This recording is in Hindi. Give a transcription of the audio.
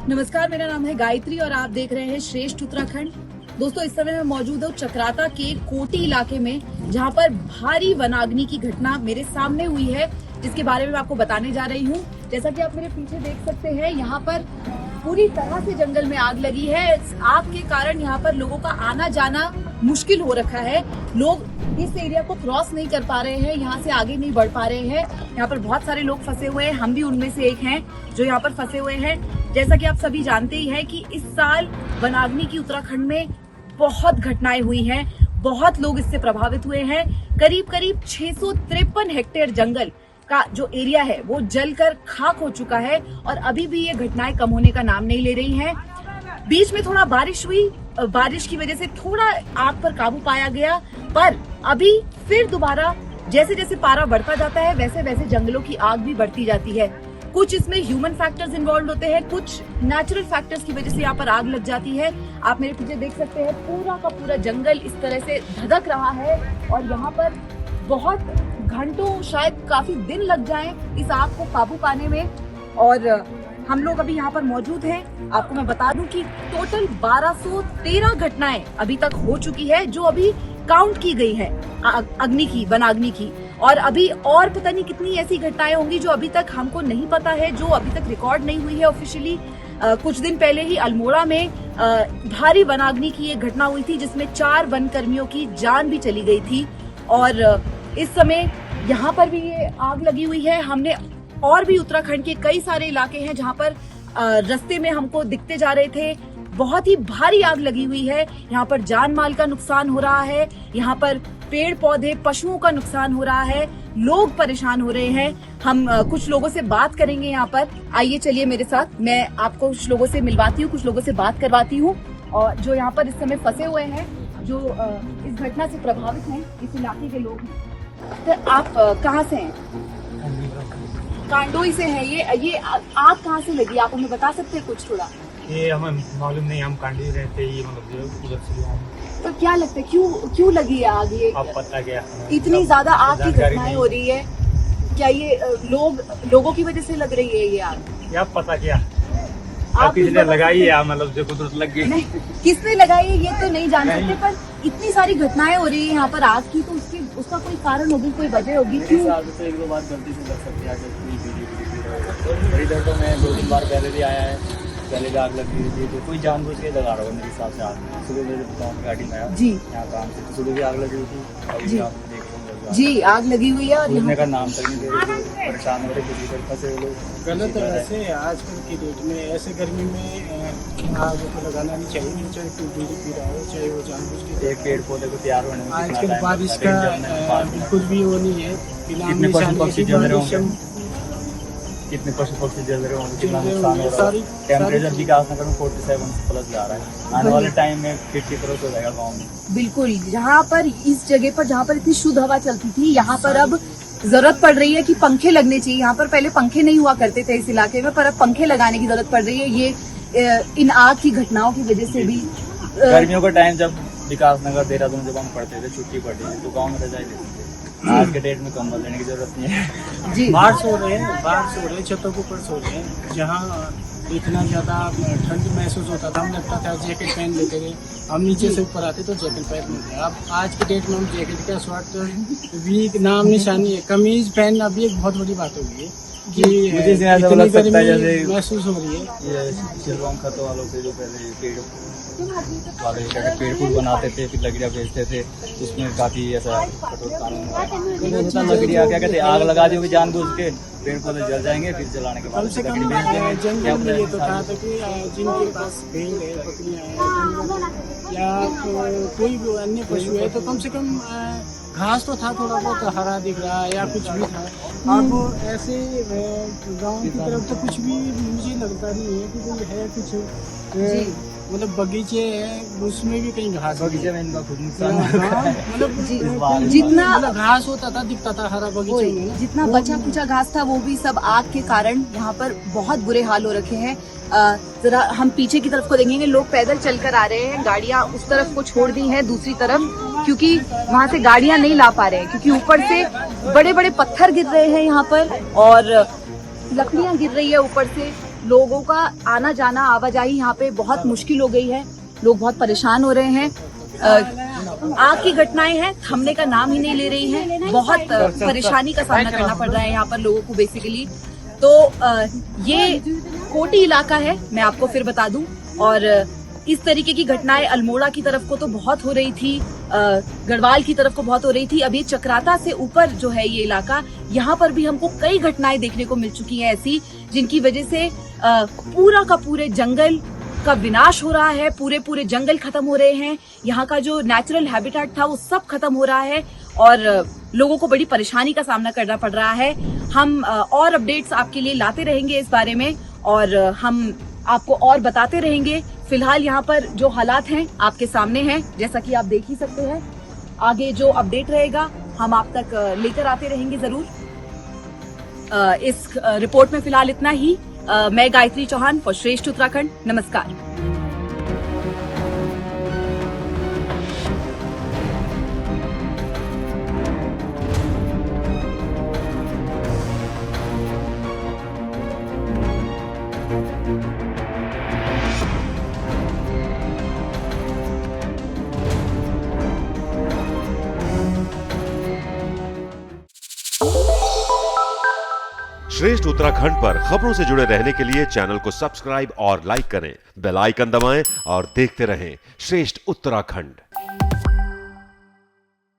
नमस्कार, मेरा नाम है गायत्री और आप देख रहे हैं श्रेष्ठ उत्तराखंड। दोस्तों, इस समय मैं मौजूद हूँ चक्राता के कोटी इलाके में, जहाँ पर भारी वनाग्नि की घटना मेरे सामने हुई है, जिसके बारे में मैं आपको बताने जा रही हूँ। जैसा कि आप मेरे पीछे देख सकते हैं, यहाँ पर पूरी तरह से जंगल में आग लगी है। आग के कारण यहाँ पर लोगों का आना जाना मुश्किल हो रखा है। लोग इस एरिया को क्रॉस नहीं कर पा रहे हैं, यहाँ से आगे नहीं बढ़ पा रहे हैं। यहाँ पर बहुत सारे लोग फंसे हुए हैं, हम भी उनमें से एक हैं जो यहाँ पर फंसे हुए हैं। जैसा कि आप सभी जानते ही हैं कि इस साल वनाग्नि की उत्तराखंड में बहुत घटनाएं हुई हैं, बहुत लोग इससे प्रभावित हुए हैं। करीब 653 हेक्टेयर जंगल का जो एरिया है वो जलकर खाक हो चुका है और अभी भी ये घटनाएं कम होने का नाम नहीं ले रही हैं। बीच में थोड़ा बारिश हुई, बारिश की वजह से थोड़ा आग पर काबू पाया गया, पर अभी फिर दोबारा जैसे जैसे पारा बढ़ता जाता है वैसे वैसे जंगलों की आग भी बढ़ती जाती है। कुछ इसमें ह्यूमन फैक्टर्स इन्वॉल्व होते हैं, कुछ नेचुरल फैक्टर्स की वजह से यहाँ पर आग लग जाती है। आप मेरे पीछे देख सकते हैं, पूरा का पूरा जंगल इस तरह से धधक रहा है और यहाँ पर बहुत घंटों, शायद काफी दिन लग जाएं इस आग को काबू पाने में। और हम लोग अभी यहाँ पर मौजूद हैं। आपको मैं बता दूं कि टोटल 1213 घटनाएं अभी तक हो चुकी है, जो अभी काउंट की गई है वनाग्नि की। और अभी और पता नहीं कितनी ऐसी घटनाएं होंगी जो अभी तक हमको नहीं पता है, जो अभी तक रिकॉर्ड नहीं हुई है ऑफिशियली। कुछ दिन पहले ही अल्मोड़ा में भारी वनाग्नि की एक घटना हुई थी, जिसमें 4 वन कर्मियों की जान भी चली गई थी। और इस समय यहाँ पर भी ये आग लगी हुई है। हमने और भी उत्तराखंड के कई सारे इलाके हैं जहाँ पर रास्ते में हमको दिखते जा रहे थे, बहुत ही भारी आग लगी हुई है। यहाँ पर जान माल का नुकसान हो रहा है, यहाँ पर पेड़ पौधे, पशुओं का नुकसान हो रहा है, लोग परेशान हो रहे हैं। हम कुछ लोगों से बात करेंगे यहाँ पर। आइए चलिए मेरे साथ, मैं आपको कुछ लोगों से मिलवाती हूँ, कुछ लोगों से बात करवाती हूँ, और जो यहाँ पर इस समय फंसे हुए हैं, जो इस घटना से प्रभावित हैं, इस इलाके के लोग हैं। तो आप कहाँ से हैं? कांडोई से हैं। ये आग कहाँ से लगी, आप हमें बता सकते हैं कुछ थोड़ा? ये हमें मालूम नहीं, हम कांडी रहते ही, मतलब उधर से। तो क्या लगता है क्यों लगी है आग? ये अब पता क्या, इतनी ज्यादा आग की घटनाएं हो रही है, क्या ये लोगों की वजह से लग रही है ये आग? या पता क्या आप किसने लगाई है, मतलब जो कुदरत लग गई। किसने लगाई है ये तो नहीं जान सकते, पर इतनी सारी घटनाएं हो रही है यहाँ पर आग की, तो उसका कोई कारण होगी, कोई वजह होगी। क्यों? तो एक दो बार गलती से लग सकती है, इधर तो मैं 2-3 बार पहले भी आया है, पहले भी आग लगी हुई थी, तो कोई जानबूझ के लगा रहा होगा मेरे हिसाब से आग। सुबह मेरे गाँव की गाड़ी में आया जी, यहाँ काम से, सुबह भी आग लगी हुई थी, अभी जी। आप देख रहे होंगे जी आग लगी हुई है और यहाँ का नाम तक नहीं दे रहे, परेशान हो रहे, किसी तरह फंसे लोग। गलत है वैसे आजकल की डेट में, ऐसे गर्मी में आग को लगाना नहीं चाहिए, चाहे कोई बीड़ी पी रहा हो, चाहे वो जानबूझ के। एक पेड़ पौधे को तैयार होने में आजकल बारिश का बिल्कुल भी वो नहीं है, कितने पशु पक्षी जल रहे होंगे, कितने पशु पक्षी जल रहे होंगे, कितना नुकसान हो रहा है। टेम्परेचर विकासनगर में 47+ जा रहा है, आने वाले टाइम में 50+ हो जाएगा गाँव में। बिल्कुल। जहाँ पर इस जगह पर जहाँ पर इतनी शुद्ध हवा चलती थी, यहाँ पर अब जरूरत पड़ रही है कि पंखे लगने चाहिए। यहाँ पर पहले पंखे नहीं हुआ करते थे इस इलाके में, पर अब पंखे लगाने की जरूरत पड़ रही है। ये इन आग की घटनाओं की वजह से भी। गर्मियों का टाइम जब विकासनगर, देहरादून जब हम पढ़ते थे, छुट्टी पड़ती थी तो गाँव में रजाई देते थे। आज के डेट में कंबल लेने की जरूरत नहीं है जी। बाहर सो रहे हैं, छतों के ऊपर सो रहे हैं। जहाँ इतना ज़्यादा ठंड महसूस होता था, हम लगता था जैकेट पहन लेते थे, हम नीचे से ऊपर आते तो जैकेट पहन लेते हैं। अब आज के डेट में हम जैकेट का शॉर्ट भी नाम निशानी है, कमीज पहनना भी एक बहुत बड़ी बात हो गई है कि मुझे इतनी गर्मी महसूस हो रही है। ये शिलवांग खतों वालों के जो पहले पेड़ वाले पेड़ फूल बनाते थे, फिर लकड़ियाँ बेचते थे, उसमें काफी ऐसा कठोर कानून। लकड़ियाँ क्या कहते हैं, आग लगा दी होगी जानबूझ के, पेड़ पौधे जल जाएंगे, फिर जलाने के बाद कम से कम लकड़ी बेच देंगे। जंगल में ये तो था कि जिनके पास भेड़ है, बकरियाँ हैं, या कोई भी अन्य पशु है, तो कम से कम घास तो था, थोड़ा बहुत हरा दिख रहा है या कुछ भी था। अब ऐसे गांव की तरफ तो कुछ भी मुझे लगता नहीं है कि कोई है कुछ, मतलब बगीचे हैं उसमें भी कहीं घास, बगीचे में इनका खुद नुकसान मतलब जितना घास होता था दिखता था हरा बगीचे में, जितना बचा कुचा घास था वो भी सब आग के कारण यहाँ पर बहुत बुरे हाल हो रखे हैं। जरा हम पीछे की तरफ को देखेंगे, लोग पैदल चलकर आ रहे हैं, गाड़ियाँ उस तरफ को छोड़ दी हैं दूसरी तरफ, क्योंकि वहाँ से गाड़ियाँ नहीं ला पा रहे हैं, क्योंकि ऊपर से बड़े बड़े पत्थर गिर रहे हैं यहाँ पर और लकड़ियाँ गिर रही है ऊपर से। लोगों का आना जाना आवाजाही यहाँ पे बहुत मुश्किल हो गई है, लोग बहुत परेशान हो रहे हैं। आग की घटनाएं हैं, थमने का नाम ही नहीं ले रही हैं, बहुत परेशानी का सामना करना पड़ रहा है यहाँ पर लोगों को बेसिकली। तो ये कोटी इलाका है, मैं आपको फिर बता दूं, और इस तरीके की घटनाएं अल्मोड़ा की तरफ को तो बहुत हो रही थी, गढ़वाल की तरफ को बहुत हो रही थी। अभी चक्राता से ऊपर जो है ये इलाका, यहाँ पर भी हमको कई घटनाएं देखने को मिल चुकी हैं ऐसी, जिनकी वजह से पूरा का पूरे जंगल का विनाश हो रहा है, पूरे जंगल खत्म हो रहे हैं, यहाँ का जो नेचुरल हैबिटेट था वो सब खत्म हो रहा है और लोगों को बड़ी परेशानी का सामना करना पड़ रहा है। हम और अपडेट्स आपके लिए लाते रहेंगे इस बारे में और हम आपको और बताते रहेंगे। फिलहाल यहाँ पर जो हालात हैं आपके सामने हैं, जैसा कि आप देख ही सकते हैं। आगे जो अपडेट रहेगा हम आप तक लेकर आते रहेंगे जरूर। इस रिपोर्ट में फिलहाल इतना ही। मैं गायत्री चौहान फॉर श्रेष्ठ उत्तराखंड। नमस्कार। श्रेष्ठ उत्तराखंड पर खबरों से जुड़े रहने के लिए चैनल को सब्सक्राइब और लाइक करें, बेल आइकन दबाएं और देखते रहें श्रेष्ठ उत्तराखंड।